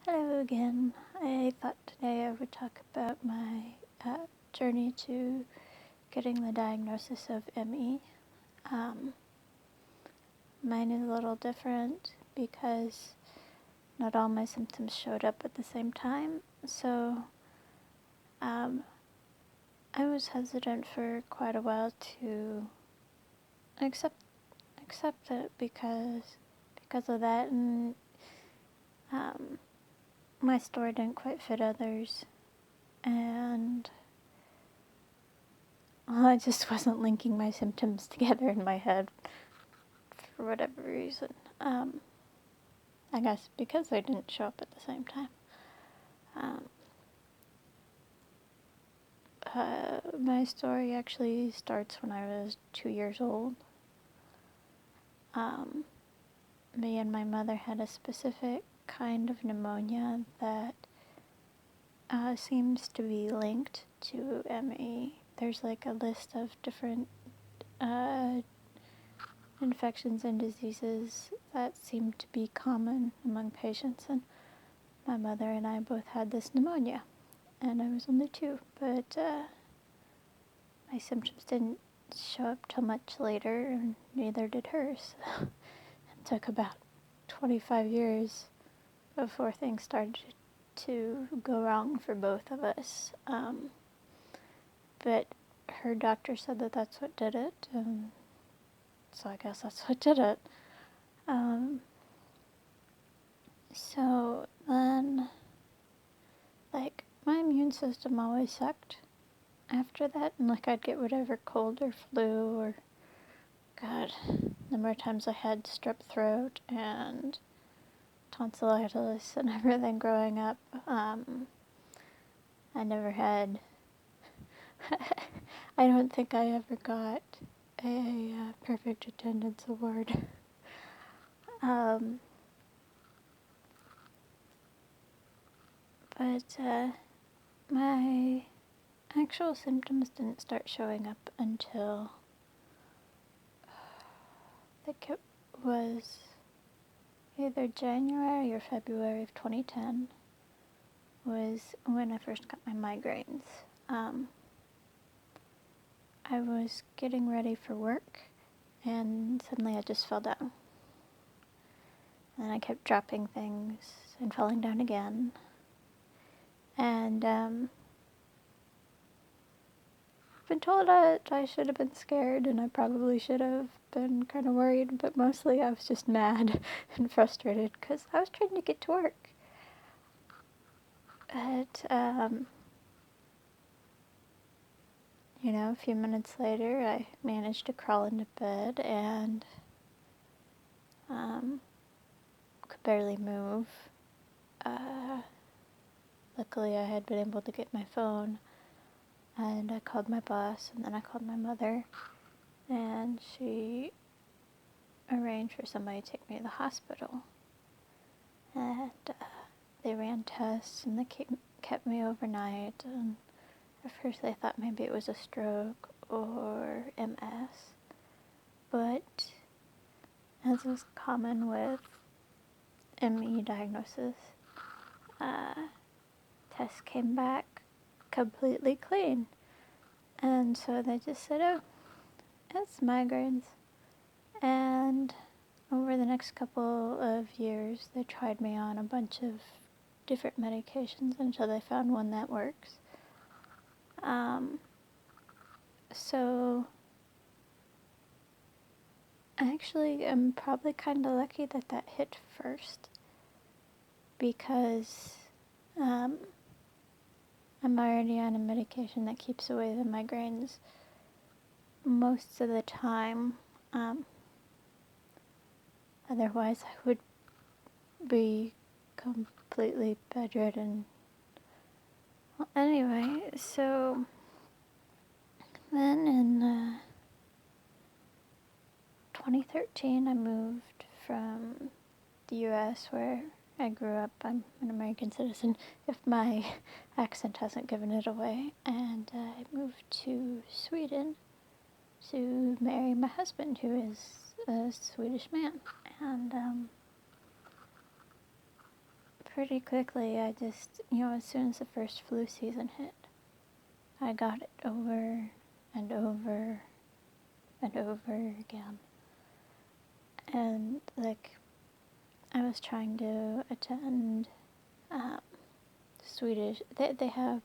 Hello again. I thought today I would talk about my journey to getting the diagnosis of ME. Um, Mine is a little different because not all my symptoms showed up at the same time. So um, I was hesitant for quite a while to accept it because of that, and um, my story didn't quite fit others, and I just wasn't linking my symptoms together in my head for whatever reason. I guess because they didn't show up at the same time. Um, my story actually starts when I was 2 years old. Um, Me and my mother had a specific kind of pneumonia that seems to be linked to ME. There's like a list of different uh, infections and diseases that seem to be common among patients, and my mother and I both had this pneumonia, and I was only 2, but my symptoms didn't show up till much later, and neither did hers. It took about 25 years before things started to go wrong for both of us. But her doctor said that that's what did it, and so I guess that's what did it. Um, so then, like, my immune system always sucked after that, and like I'd get whatever cold or flu or, God, the number of times I had strep throat and tonsillitis and everything growing up. I never had, I don't think I ever got a perfect attendance award. Um, but my actual symptoms didn't start showing up until I think it was either January or February of 2010 was when I first got my migraines. Um, I was getting ready for work, and suddenly I just fell down. And I kept dropping things and falling down again. And I've been told that I should have been scared, and I probably should have been kind of worried, but mostly I was just mad and frustrated because I was trying to get to work. But, a few minutes later, I managed to crawl into bed and could barely move. Luckily, I had been able to get my phone, and I called my boss, and then I called my mother, and she arranged for somebody to take me to the hospital. And they ran tests, and they kept me overnight, and at first I thought maybe it was a stroke or MS, but as is common with ME diagnosis, tests came back completely clean. And so they just said, oh, it's migraines. And over the next couple of years, they tried me on a bunch of different medications until they found one that works. So actually, I'm probably kind of lucky that that hit first because I'm already on a medication that keeps away the migraines most of the time. Otherwise, I would be completely bedridden. Well, anyway, so then in 2013, I moved from the U.S., where I grew up. I'm an American citizen, if my accent hasn't given it away. And I moved to Sweden to marry my husband, who is a Swedish man. And pretty quickly, I just, as soon as the first flu season hit, I got it over and over and over again. And, like, I was trying to attend Swedish. They have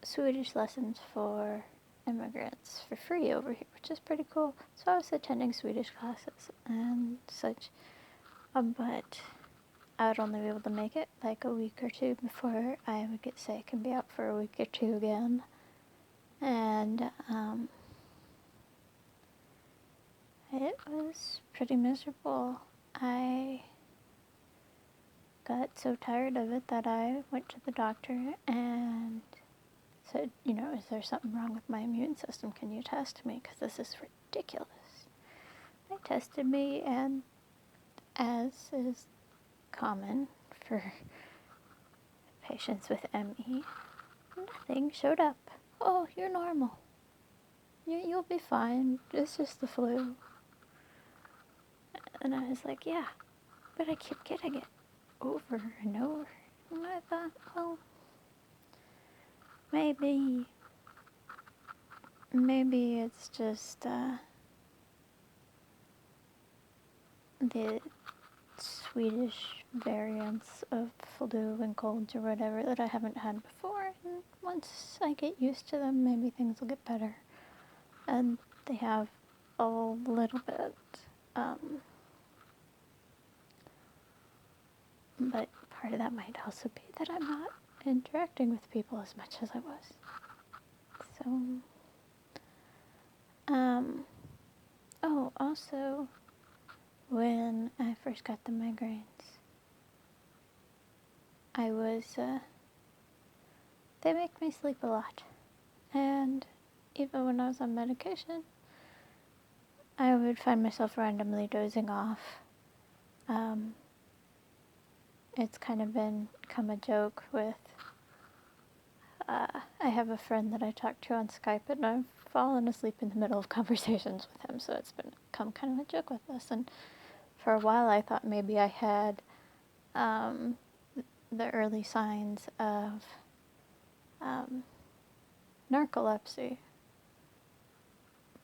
Swedish lessons for immigrants for free over here, which is pretty cool. So I was attending Swedish classes and such, but I would only be able to make it like a week or two before I would get sick and be out for a week or two again. And it was pretty miserable. I got so tired of it that I went to the doctor and said, is there something wrong with my immune system? Can you test me? Because this is ridiculous. They tested me, and as is common for patients with ME, nothing showed up. Oh, you're normal. You'll be fine. It's just the flu. And I was like, yeah, but I keep getting it over and over. And I thought, well, maybe it's just the Swedish variants of flu and colds or whatever that I haven't had before. And once I get used to them, maybe things will get better. And they have a little bit. But part of that might also be that I'm not interacting with people as much as I was. So, also, when I first got the migraines, they make me sleep a lot. And even when I was on medication, I would find myself randomly dozing off. It's kind of become a joke with, I have a friend that I talk to on Skype, and I've fallen asleep in the middle of conversations with him, so it's become kind of a joke with us. And for a while I thought maybe I had the early signs of narcolepsy.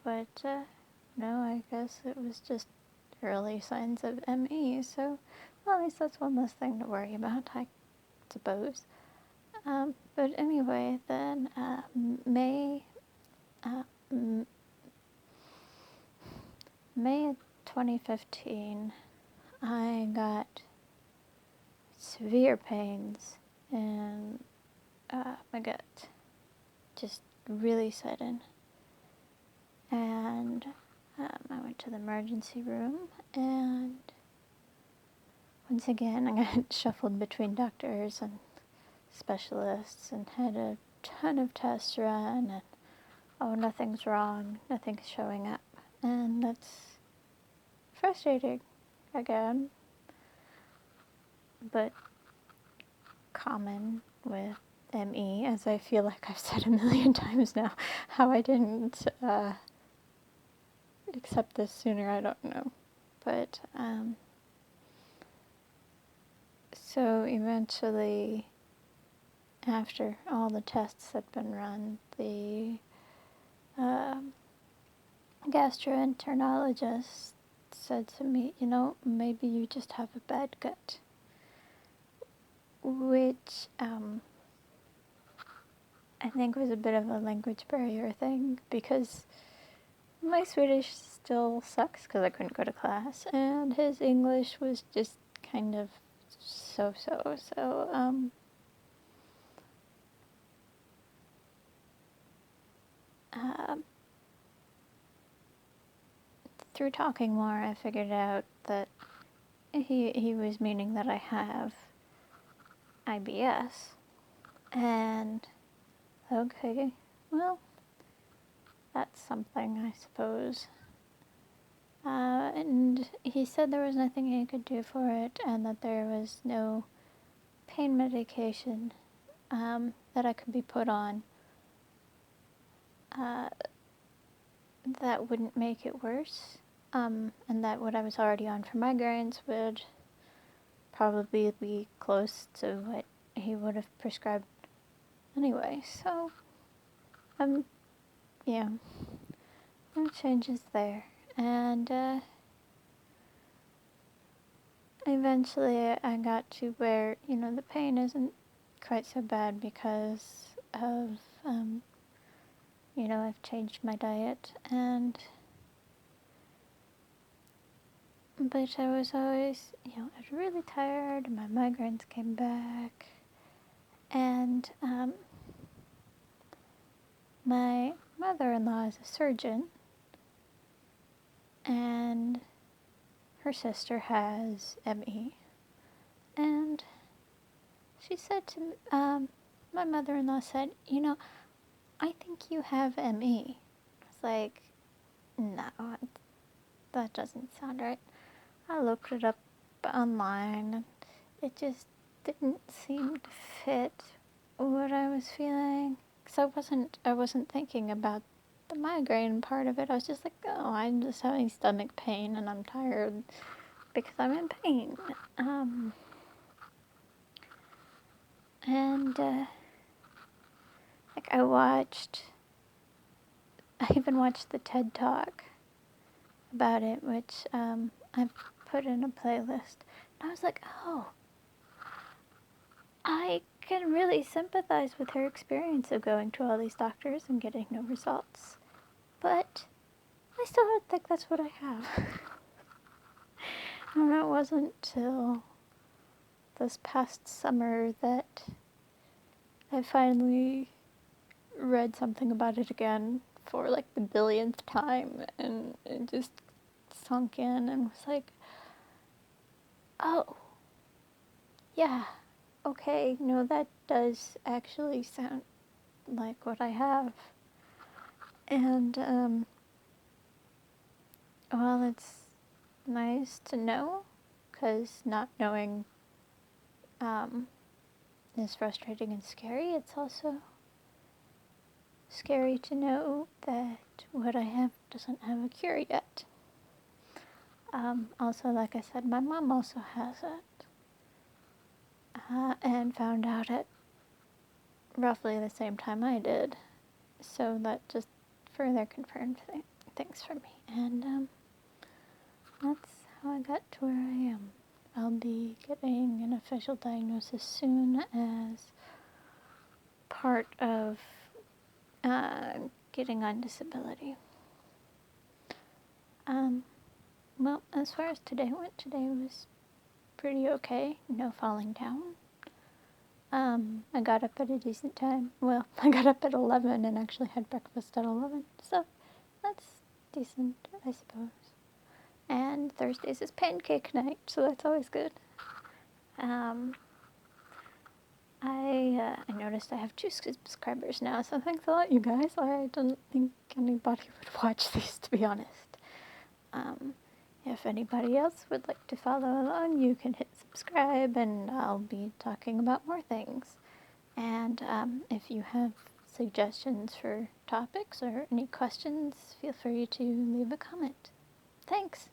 But no, I guess it was just early signs of ME, so well, at least that's one less thing to worry about, I suppose. But anyway, then May of 2015, I got severe pains in my gut, just really sudden. And I went to the emergency room, and once again I got shuffled between doctors and specialists and had a ton of tests run, and nothing's wrong, nothing's showing up. And that's frustrating again, but common with ME, as I feel like I've said a million times now. How I didn't accept this sooner, I don't know. But so eventually, after all the tests had been run, the gastroenterologist said to me, maybe you just have a bad gut. Which I think was a bit of a language barrier thing, because my Swedish still sucks because I couldn't go to class, and his English was just kind of so-so. So, through talking more, I figured out that he was meaning that I have IBS. And, okay, well, that's something, I suppose. And he said there was nothing he could do for it, and that there was no pain medication that I could be put on that wouldn't make it worse, and that what I was already on for migraines would probably be close to what he would have prescribed anyway. So, yeah, no changes there. And eventually I got to where, the pain isn't quite so bad because of, I've changed my diet, but I was always, I was really tired, and my migraines came back, and my mother-in-law is a surgeon, and her sister has ME, and she said to me, my mother-in-law said, I think you have ME. I was like, no, that doesn't sound right. I looked it up online, and it just didn't seem to fit what I was feeling. Because I wasn't thinking about the migraine part of it. I was just like, oh, I'm just having stomach pain, and I'm tired because I'm in pain. And like I even watched the TED Talk about it, which I've put in a playlist. And I was like, oh, I can really sympathize with her experience of going to all these doctors and getting no results. But I still don't think that's what I have. And it wasn't till this past summer that I finally read something about it again for like the billionth time, and it just sunk in and was like, oh, yeah, okay, no, that does actually sound like what I have. And, well, it's nice to know, because not knowing is frustrating and scary. It's also scary to know that what I have doesn't have a cure yet. Also, like I said, my mom also has it, and found out at roughly the same time I did. So that just further confirmed things for me. And that's how I got to where I am. I'll be getting an official diagnosis soon as part of getting on disability. Well, as far as today went, today was pretty okay. No falling down. I got up at a decent time. Well, I got up at 11 and actually had breakfast at 11. So that's decent, I suppose. And Thursdays is pancake night, so that's always good. I noticed I have 2 subscribers now, so thanks a lot, you guys. I didn't think anybody would watch these, to be honest. If anybody else would like to follow along, you can hit subscribe, and I'll be talking about more things. And if you have suggestions for topics or any questions, feel free to leave a comment. Thanks!